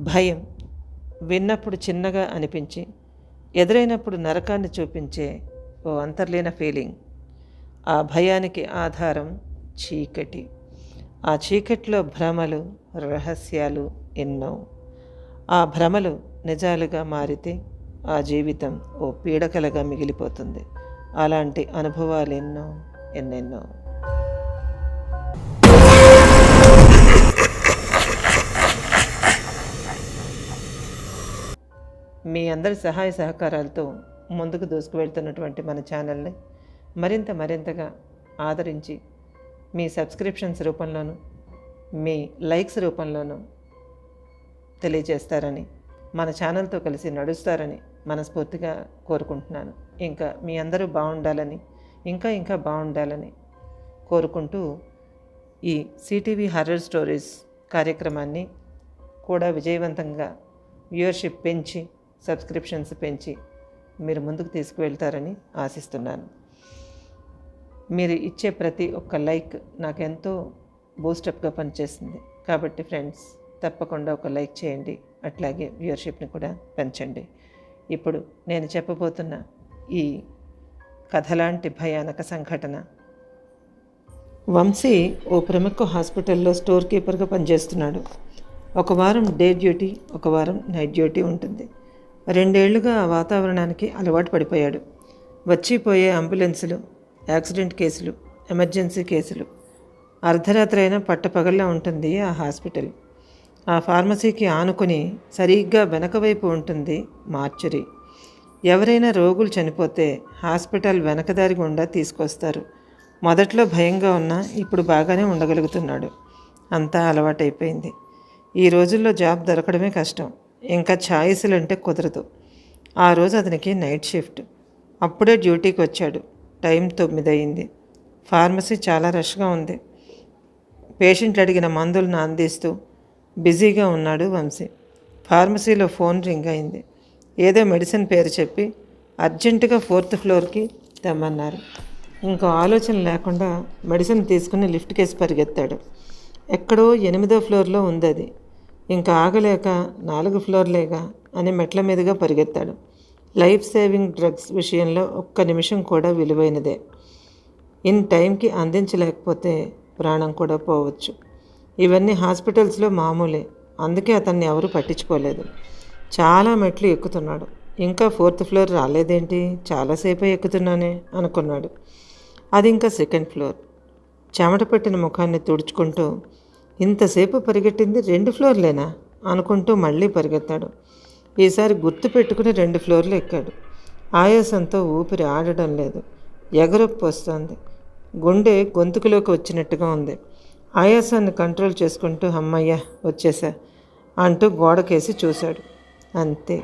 భయం విన్నప్పుడు చిన్నగా అనిపించి ఎదురైనప్పుడు నరకాన్ని చూపించే ఓ అంతర్లీన ఫీలింగ్. ఆ భయానికి ఆధారం చీకటి. ఆ చీకటిలో భ్రమలు, రహస్యాలు ఎన్నో. ఆ భ్రమలు నిజాలుగా మారితే ఆ జీవితం ఓ పీడకలగా మిగిలిపోతుంది. అలాంటి అనుభవాలు ఎన్నెన్నో. మీ అందరి సహాయ సహకారాలతో ముందుకు దూసుకువెళ్తున్నటువంటి మన ఛానల్ని మరింతగా ఆదరించి మీ సబ్స్క్రిప్షన్స్ రూపంలోనూ మీ లైక్స్ రూపంలోనూ తెలియజేస్తారని, మన ఛానల్తో కలిసి నడుస్తారని మనస్ఫూర్తిగా కోరుకుంటున్నాను. ఇంకా మీ అందరూ బాగుండాలని, ఇంకా బాగుండాలని కోరుకుంటూ ఈ సిటీవీ హర్రర్ స్టోరీస్ కార్యక్రమాన్ని కూడా విజయవంతంగా వ్యూవర్షిప్ పెంచి, సబ్స్క్రిప్షన్స్ పెంచి మీరు ముందుకు తీసుకువెళ్తారని ఆశిస్తున్నాను. మీరు ఇచ్చే ప్రతి ఒక్క లైక్ నాకు ఎంతో బూస్టప్గా పనిచేస్తుంది. కాబట్టి ఫ్రెండ్స్, తప్పకుండా ఒక లైక్ చేయండి, అట్లాగే వ్యూవర్షిప్ని కూడా పెంచండి. ఇప్పుడు నేను చెప్పబోతున్న ఈ కథలాంటి భయానక సంఘటన. వంశీ ఓ ప్రముఖ హాస్పిటల్లో స్టోర్ కీపర్గా పనిచేస్తున్నాడు. ఒక వారం డే డ్యూటీ, ఒక వారం నైట్ డ్యూటీ ఉంటుంది. 2 ఏళ్లుగా ఆ వాతావరణానికి అలవాటు పడిపోయాడు. వచ్చిపోయే అంబులెన్సులు, యాక్సిడెంట్ కేసులు, ఎమర్జెన్సీ కేసులు. అర్ధరాత్రి అయినా పట్టపగల్లా ఉంటుంది ఆ హాస్పిటల్. ఆ ఫార్మసీకి ఆనుకుని సరిగ్గా వెనక వైపు ఉంటుంది మార్చురీ. ఎవరైనా రోగులు చనిపోతే హాస్పిటల్ వెనకదారి గుండా తీసుకొస్తారు. మొదట్లో భయంగా ఉన్నా ఇప్పుడు బాగానే ఉండగలుగుతున్నాడు. అంతా అలవాటైపోయింది. ఈ రోజుల్లో జాబ్ దొరకడమే కష్టం, ఇంకా ఛాయిస్లంటే కుదరదు. ఆ రోజు అతనికి నైట్ షిఫ్ట్. అప్పుడే డ్యూటీకి వచ్చాడు. టైం 9 అయింది. ఫార్మసీ చాలా రష్గా ఉంది. పేషెంట్లు అడిగిన మందులను అందిస్తూ బిజీగా ఉన్నాడు వంశీ. ఫార్మసీలో ఫోన్ రింగ్ అయింది. ఏదో మెడిసిన్ పేరు చెప్పి అర్జెంటుగా 4th ఫ్లోర్కి తెమ్మన్నారు. ఇంకో ఆలోచన లేకుండా మెడిసిన్ తీసుకుని లిఫ్ట్ కేసి పరిగెత్తాడు. ఎక్కడో 8వ ఫ్లోర్లో ఉంది అది. ఇంకా ఆగలేక 4 ఫ్లోర్లేగా అని మెట్ల మీదుగా పరిగెత్తాడు. లైఫ్ సేవింగ్ డ్రగ్స్ విషయంలో ఒక్క నిమిషం కూడా విలువైనదే. ఇన్ టైంకి అందించలేకపోతే ప్రాణం కూడా పోవచ్చు. ఇవన్నీ హాస్పిటల్స్లో మామూలే. అందుకే అతన్ని ఎవరు పట్టించుకోలేదు. చాలా మెట్లు ఎక్కుతున్నాడు. ఇంకా 4th ఫ్లోర్ రాలేదేంటి, చాలాసేపే ఎక్కుతున్నానే అనుకున్నాడు. అది ఇంకా 2nd ఫ్లోర్. చెమట పట్టిన ముఖాన్ని తుడుచుకుంటూ ఇంతసేపు పరిగెట్టింది 2 ఫ్లోర్లేనా అనుకుంటూ మళ్ళీ పరిగెత్తాడు. ఈసారి గుర్తు పెట్టుకుని 2 ఫ్లోర్లు ఎక్కాడు. ఆయాసంతో ఊపిరి ఆడడం లేదు. ఎగరొప్పు వస్తుంది. గుండె గొంతుకులోకి వచ్చినట్టుగా ఉంది. ఆయాసాన్ని కంట్రోల్ చేసుకుంటూ అమ్మయ్య వచ్చేసా అంటూ గోడకేసి చూశాడు. అంతే,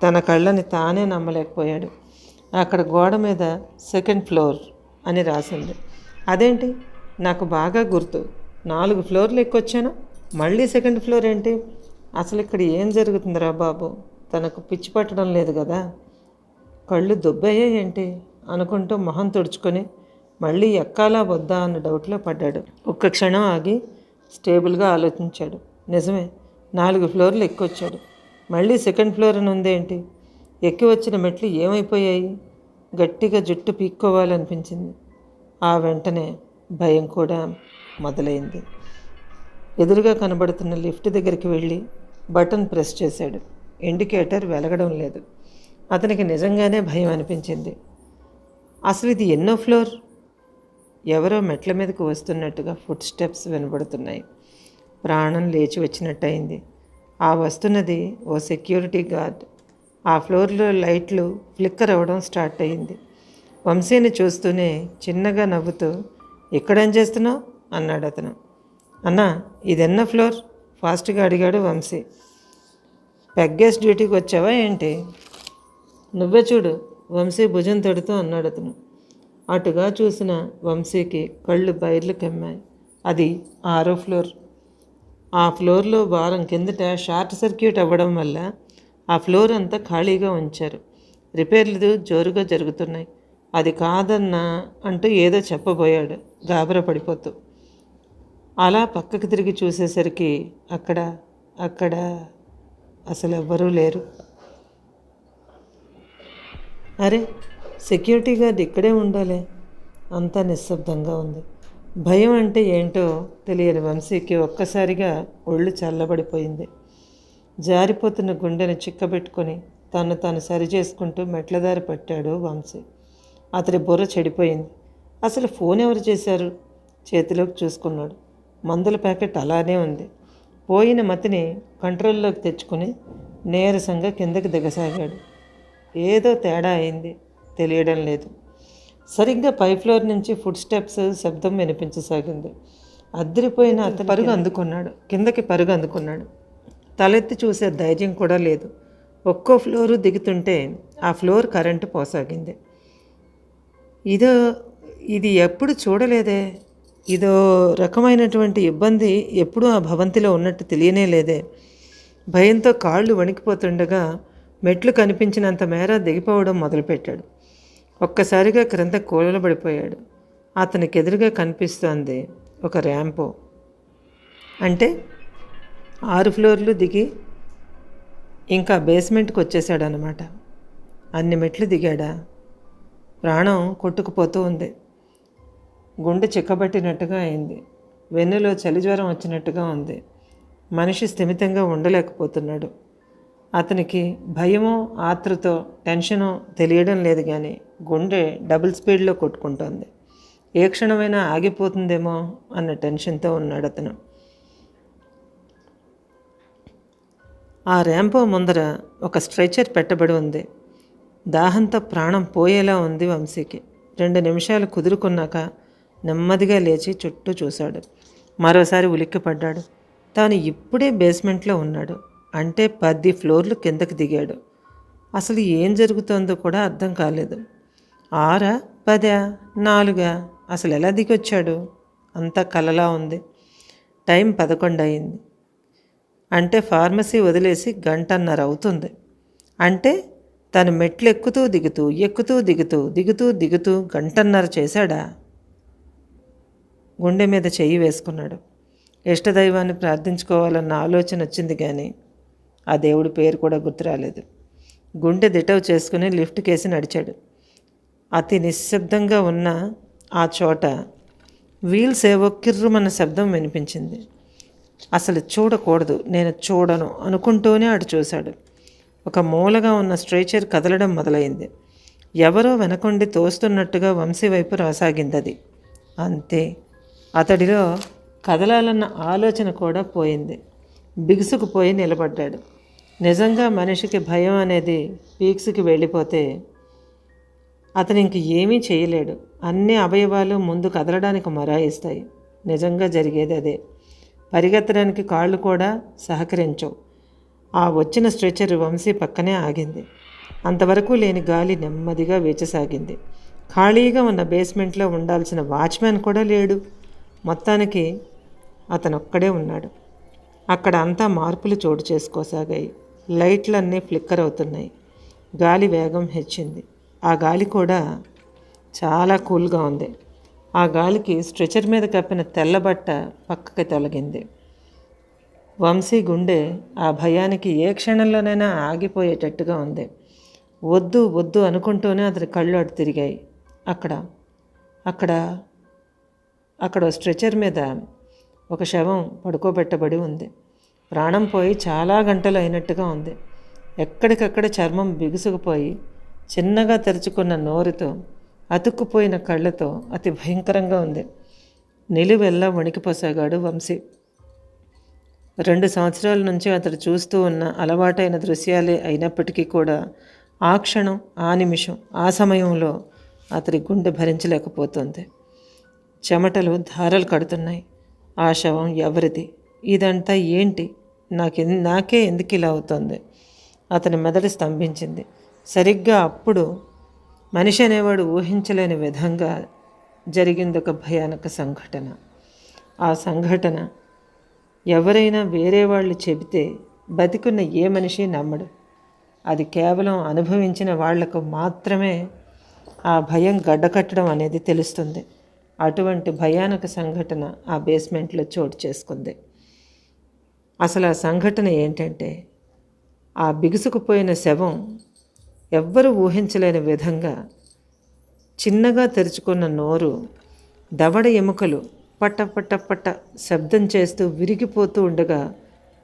తన కళ్ళని తానే నమ్మలేకపోయాడు. అక్కడ గోడ మీద 2nd ఫ్లోర్ అని రాసింది. అదేంటి, నాకు బాగా గుర్తు. 4 ఫ్లోర్లు ఎక్కొచ్చాను, మళ్ళీ 2nd ఫ్లోర్ ఏంటి? అసలు ఇక్కడ ఏం జరుగుతుందిరా బాబు? తనకు పిచ్చి పట్టడం లేదు కదా, కళ్ళు దుబ్బయ్యా ఏంటి అనుకుంటూ మొహం తుడుచుకొని మళ్ళీ ఎక్కాలా వద్దా అన్న డౌట్లో పడ్డాడు. ఒక్క క్షణం ఆగి స్టేబుల్గా ఆలోచించాడు. నిజమే, 4 ఫ్లోర్లు ఎక్కొచ్చాడు, మళ్ళీ 2nd ఫ్లోర్ అని ఉందేంటి? ఎక్కి వచ్చిన మెట్లు ఏమైపోయాయి? గట్టిగా జుట్టు పీక్కోవాలనిపించింది. ఆ వెంటనే భయం కూడా మొదలైంది. ఎదురుగా కనబడుతున్న లిఫ్ట్ దగ్గరికి వెళ్ళి బటన్ ప్రెస్ చేశాడు. ఇండికేటర్ వెలగడం లేదు. అతనికి నిజంగానే భయం అనిపించింది. అసలు ఇది ఎన్నో ఫ్లోర్? ఎవరో మెట్ల మీదకు వస్తున్నట్టుగా ఫుట్ స్టెప్స్ వినబడుతున్నాయి. ప్రాణం లేచి వచ్చినట్టయింది. ఆ వస్తున్నది ఓ సెక్యూరిటీ గార్డ్. ఆ ఫ్లోర్లో లైట్లు ఫ్లిక్కర్ అవ్వడం స్టార్ట్ అయింది. వంశీని చూస్తూనే చిన్నగా నవ్వుతూ, ఇక్కడేం చేస్తున్నావు అన్నాడు అతను. అన్నా, ఇదెన్నో ఫ్లోర్? ఫాస్ట్గా అడిగాడు వంశీ. పెగ్గేస్ డ్యూటీకి వచ్చావా ఏంటి? నువ్వే చూడు, వంశీ భుజం తడుతూ అన్నాడు అతను. అటుగా చూసిన వంశీకి కళ్ళు బైర్లు కమ్మాయి. అది 6వ ఫ్లోర్. ఆ ఫ్లోర్లో వారం కిందట షార్ట్ సర్క్యూట్ అవ్వడం వల్ల ఆ ఫ్లోర్ అంతా ఖాళీగా ఉంచారు. రిపేర్లు జోరుగా జరుగుతున్నాయి. అది కాదన్నా అంటూ ఏదో చెప్పబోయాడు గాబరా పడిపోతూ. అలా పక్కకు తిరిగి చూసేసరికి అక్కడ అక్కడ అసలు ఎవ్వరూ లేరు. అరే, సెక్యూరిటీ గార్డ్ ఇక్కడే ఉండాలి. అంతా నిశ్శబ్దంగా ఉంది. భయం అంటే ఏంటో తెలియని వంశీకి ఒక్కసారిగా ఒళ్ళు చల్లబడిపోయింది. జారిపోతున్న గుండెను చిక్కబెట్టుకొని తను తాను సరిచేసుకుంటూ మెట్లదారి పట్టాడు వంశీ. అతడి బుర్ర చెడిపోయింది. అసలు ఫోన్ ఎవరు చేశారు? చేతిలోకి చూసుకున్నాడు. మందుల ప్యాకెట్ అలానే ఉంది. పోయిన మతిని కంట్రోల్లోకి తెచ్చుకొని నీరసంగా కిందకి దిగసాగాడు. ఏదో తేడా అయింది, తెలియడం లేదు. సరిగ్గా పై ఫ్లోర్ నుంచి ఫుట్ స్టెప్స్ శబ్దం వినిపించసాగింది. అద్దరిపోయిన అతను కిందకి పరుగు అందుకున్నాడు. తలెత్తి చూసే ధైర్యం కూడా లేదు. ఒక్కో ఫ్లోరు దిగుతుంటే ఆ ఫ్లోర్ కరెంటు పోసాగింది. ఇది ఎప్పుడు చూడలేదే. ఇదో రకమైనటువంటి ఇబ్బంది ఎప్పుడూ ఆ భవంతిలో ఉన్నట్టు తెలియనే లేదే. భయంతో కాళ్ళు వణికిపోతుండగా మెట్లు కనిపించినంత మేర దిగిపోవడం మొదలుపెట్టాడు. ఒక్కసారిగా క్రింద కూలబడిపోయాడు. అతనికి ఎదురుగా కనిపిస్తోంది ఒక ర్యాంపో. అంటే 6 ఫ్లోర్లు దిగి ఇంకా బేస్మెంట్కి వచ్చేసాడనమాట. అన్ని మెట్లు దిగాడా? ప్రాణం కొట్టుకుపోతూ ఉంది. గుండె చిక్కబట్టినట్టుగా అయింది. వెన్నులో చలిజ్వరం వచ్చినట్టుగా ఉంది. మనిషి స్థిమితంగా ఉండలేకపోతున్నాడు. అతనికి భయమో ఆతృతో టెన్షనో తెలియడం లేదు, కానీ గుండె డబుల్ స్పీడ్లో కొట్టుకుంటోంది. ఏ క్షణమైనా ఆగిపోతుందేమో అన్న టెన్షన్తో ఉన్నాడు అతను. ఆ ర్యాంపో ముందర ఒక స్ట్రెచర్ పెట్టబడి ఉంది. దాహంతో ప్రాణం పోయేలా ఉంది వంశీకి. 2 నిమిషాలు కుదురుకున్నాక నెమ్మదిగా లేచి చుట్టూ చూశాడు. మరోసారి ఉలిక్కిపడ్డాడు. తాను ఇప్పుడే బేస్మెంట్లో ఉన్నాడు. అంటే 10 ఫ్లోర్లు కిందకి దిగాడు. అసలు ఏం జరుగుతోందో కూడా అర్థం కాలేదు. 6, 10, 4 అసలు ఎలా దిగొచ్చాడు? అంతా కలలా ఉంది. టైం 11 అయింది. అంటే ఫార్మసీ వదిలేసి 1:30 అవుతుంది. అంటే తను మెట్లు ఎక్కుతూ దిగుతూ 1:30 చేశాడా? గుండె మీద చెయ్యి వేసుకున్నాడు. ఇష్టదైవాన్ని ప్రార్థించుకోవాలన్న ఆలోచన వచ్చింది, కానీ ఆ దేవుడి పేరు కూడా గుర్తురాలేదు. గుండె దిటవు చేసుకుని లిఫ్ట్ కేసి నడిచాడు. అతి నిశ్శబ్దంగా ఉన్న ఆ చోట వీల్స్ ఏవో కిర్రుమన్న శబ్దం వినిపించింది. అసలు చూడకూడదు, నేను చూడను అనుకుంటూనే అటు చూశాడు. ఒక మూలగా ఉన్న స్ట్రెచర్ కదలడం మొదలైంది. ఎవరో వెనకుండి తోస్తున్నట్టుగా వంశీ వైపు రాసాగింది అది. అంతే, అతడిలో కదలాలన్న ఆలోచన కూడా పోయింది. బిగుసుకుపోయి నిలబడ్డాడు. నిజంగా మనిషికి భయం అనేది పీక్స్కి వెళ్ళిపోతే అతను ఇంక ఏమీ చేయలేడు. అన్ని అవయవాలు ముందు కదలడానికి మొరాయిస్తాయి. నిజంగా జరిగేది అదే. పరిగెత్తడానికి కాళ్ళు కూడా సహకరించవు. ఆ వచ్చిన స్ట్రెచర్ వంశీ పక్కనే ఆగింది. అంతవరకు లేని గాలి నెమ్మదిగా వీచసాగింది. ఖాళీగా ఉన్న బేస్మెంట్లో ఉండాల్సిన వాచ్మ్యాన్ కూడా లేడు. మొత్తానికి అతనొక్కడే ఉన్నాడు. అక్కడ అంతా మార్పులు చోటు చేసుకోసాగాయి. లైట్లన్నీ ఫ్లిక్కర్ అవుతున్నాయి. గాలి వేగం హెచ్చింది. ఆ గాలి కూడా చాలా కూల్గా ఉంది. ఆ గాలికి స్ట్రెచర్ మీద కప్పిన తెల్లబట్ట పక్కకి తొలగింది. వంశీ గుండె ఆ భయానికి ఏ క్షణంలోనైనా ఆగిపోయేటట్టుగా ఉంది. వద్దు వద్దు అనుకుంటూనే అతని కళ్ళు అటు తిరిగాయి. అక్కడ స్ట్రెచర్ మీద ఒక శవం పడుకోబెట్టబడి ఉంది. ప్రాణం పోయి చాలా గంటలు అయినట్టుగా ఉంది. ఎక్కడికక్కడ చర్మం బిగుసుకుపోయి చిన్నగా తెరుచుకున్న నోరుతో అతుక్కుపోయిన కళ్ళతో అతి భయంకరంగా ఉంది. నిలువెల్లా వణికిపోసాగాడు వంశీ. 2 సంవత్సరాల నుంచి అతడు చూస్తూ ఉన్న అలవాటైన దృశ్యాలే అయినప్పటికీ కూడా ఆ క్షణం, ఆ నిమిషం, ఆ సమయంలో అతడి గుండె భరించలేకపోతుంది. చెమటలు ధారలు కడుతున్నాయి. ఆ శవం ఎవరిది? ఇదంతా ఏంటి? నాకే ఎందుకు ఇలా అవుతుంది? అతని మెదడు స్తంభించింది. సరిగ్గా అప్పుడు మనిషి అనేవాడు ఊహించలేని విధంగా జరిగింది ఒక భయానక సంఘటన. ఆ సంఘటన ఎవరైనా వేరే వాళ్ళు చెబితే బతికున్న ఏ మనిషి నమ్మడు. అది కేవలం అనుభవించిన వాళ్లకు మాత్రమే ఆ భయం గడ్డకట్టడం అనేది తెలుస్తుంది. అటువంటి భయానక సంఘటన ఆ బేస్మెంట్లో చోటు చేసుకుంది. అసలు ఆ సంఘటన ఏంటంటే, ఆ బిగుసుకుపోయిన శవం ఎవ్వరూ ఊహించలేని విధంగా చిన్నగా తెరుచుకున్న నోరు, దవడ ఎముకలు పట్ట పట్ట పట్ట శబ్దం చేస్తూ విరిగిపోతూ ఉండగా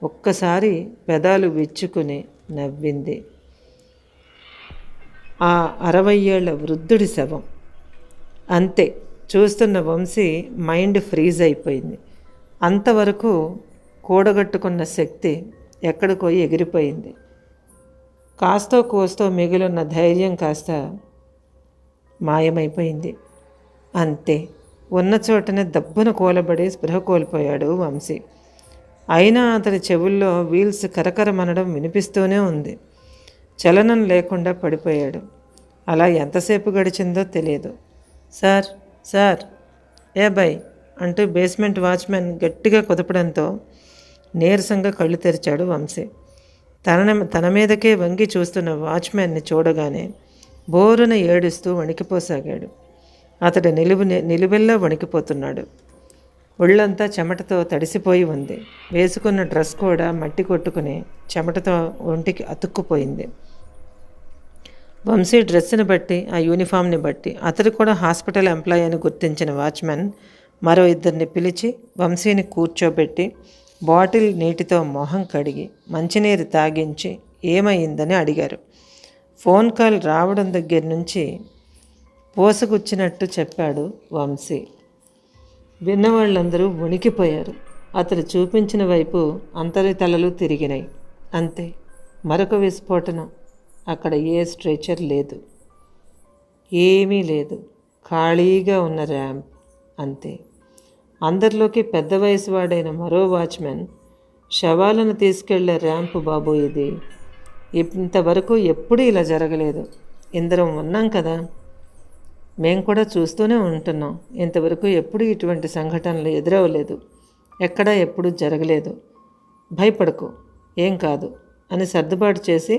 ఒక్కసారి పెదాలు విచ్చుకుని నవ్వింది. ఆ 60 ఏళ్ల వృద్ధుడి శవం. అంతే, చూస్తున్న వంశీ మైండ్ ఫ్రీజ్ అయిపోయింది. అంతవరకు కూడగట్టుకున్న శక్తి ఎక్కడికో ఎగిరిపోయింది. కాస్తో కోస్తో మిగిలిన ధైర్యం కాస్త మాయమైపోయింది. అంతే, ఉన్న చోటనే దబ్బున కూలబడి స్పృహ కోల్పోయాడు వంశీ. అయినా అతడి చెవుల్లో వీల్స్ కరకరమనడం వినిపిస్తూనే ఉంది. చలనం లేకుండా పడిపోయాడు. అలా ఎంతసేపు గడిచిందో తెలియదు. సార్, సార్, ఏ బై అంటూ బేస్మెంట్ వాచ్మెన్ గట్టిగా కుదపడంతో నీరసంగా కళ్ళు తెరిచాడు వంశీ. తన మీదకే వంగి చూస్తున్న వాచ్మెన్ని చూడగానే బోరున ఏడుస్తూ వణికిపోసాగాడు. అతడు నిలువెల్లా వణికిపోతున్నాడు. ఒళ్ళంతా చెమటతో తడిసిపోయి ఉంది. వేసుకున్న డ్రెస్ కూడా మట్టి కొట్టుకుని చెమటతో ఒంటికి అతుక్కుపోయింది. వంశీ డ్రెస్సుని బట్టి, ఆ యూనిఫామ్ని బట్టి అతడు కూడా హాస్పిటల్ ఎంప్లాయీ అని గుర్తించిన వాచ్మెన్ మరో ఇద్దరిని పిలిచి వంశీని కూర్చోబెట్టి బాటిల్ నీటితో మొహం కడిగి మంచినీరు తాగించి ఏమైందని అడిగారు. ఫోన్ కాల్ రావడం దగ్గర నుంచి పోసగుచ్చినట్టు చెప్పాడు వంశీ. విన్నవాళ్ళందరూ వణికిపోయారు. అతడు చూపించిన వైపు అందరి తలలు తిరిగినాయి. అంతే, మరొక విస్ఫోటనం. అక్కడ ఏ స్ట్రెచర్ లేదు, ఏమీ లేదు. ఖాళీగా ఉన్న ర్యాంప్ అంతే. అందరిలోకి పెద్ద వయసు వాడైన మరో వాచ్మెన్, శవాలను తీసుకెళ్లే ర్యాంపు బాబు ఇది. ఇంతవరకు ఎప్పుడూ ఇలా జరగలేదు. ఇందరం ఉన్నాం కదా, మేము కూడా చూస్తూనే ఉంటున్నాం. ఇంతవరకు ఎప్పుడూ ఇటువంటి సంఘటనలు ఎదురవ్వలేదు, ఎక్కడా ఎప్పుడూ జరగలేదు. భయపడకు, ఏం కాదు అని సర్దుబాటు చేసి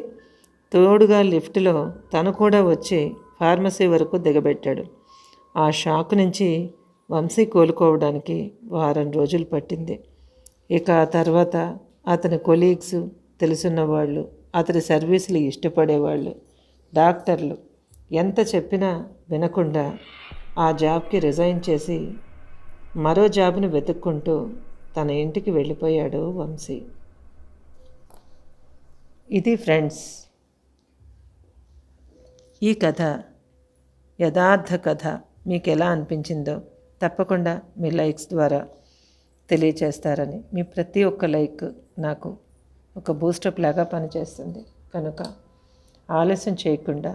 తోడుగా లిఫ్ట్లో తను కూడా వచ్చి ఫార్మసీ వరకు దిగబెట్టాడు. ఆ షాక్ నుంచి వంశీ కోలుకోవడానికి వారం రోజులు పట్టింది. ఇక ఆ తర్వాత అతని కొలీగ్స్, తెలుసున్న వాళ్ళు, అతని సర్వీసులు ఇష్టపడేవాళ్ళు, డాక్టర్లు ఎంత చెప్పినా వినకుండా ఆ జాబ్కి రిజైన్ చేసి మరో జాబ్ని వెతుక్కుంటూ తన ఇంటికి వెళ్ళిపోయాడు వంశీ. ఇది ఫ్రెండ్స్, ఈ కథ, యథార్థ కథ మీకు ఎలా అనిపించిందో తప్పకుండా మీ లైక్స్ ద్వారా తెలియచేస్తారని. మీ ప్రతి ఒక్క లైక్ నాకు ఒక బూస్టప్ లాగా పనిచేస్తుంది. కనుక ఆలస్యం చేయకుండా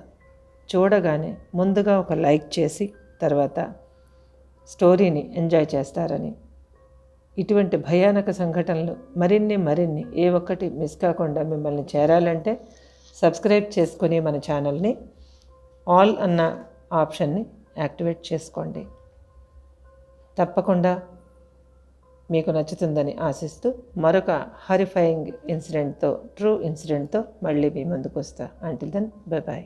చూడగానే ముందుగా ఒక లైక్ చేసి తర్వాత స్టోరీని ఎంజాయ్ చేస్తారని, ఇటువంటి భయానక సంఘటనలు మరిన్ని ఏ ఒక్కటి మిస్ కాకుండా మిమ్మల్ని చేరాలంటే సబ్స్క్రైబ్ చేసుకొని మన ఛానల్ని ఆల్ అన్న ఆప్షన్ని యాక్టివేట్ చేసుకోండి. తప్పకుండా మీకు నచ్చుతుందని ఆశిస్తూ మరొక హారిఫైయింగ్ ఇన్సిడెంట్తో, ట్రూ ఇన్సిడెంట్తో మళ్ళీ మీ ముందుకు వస్తా. Until then, bye bye.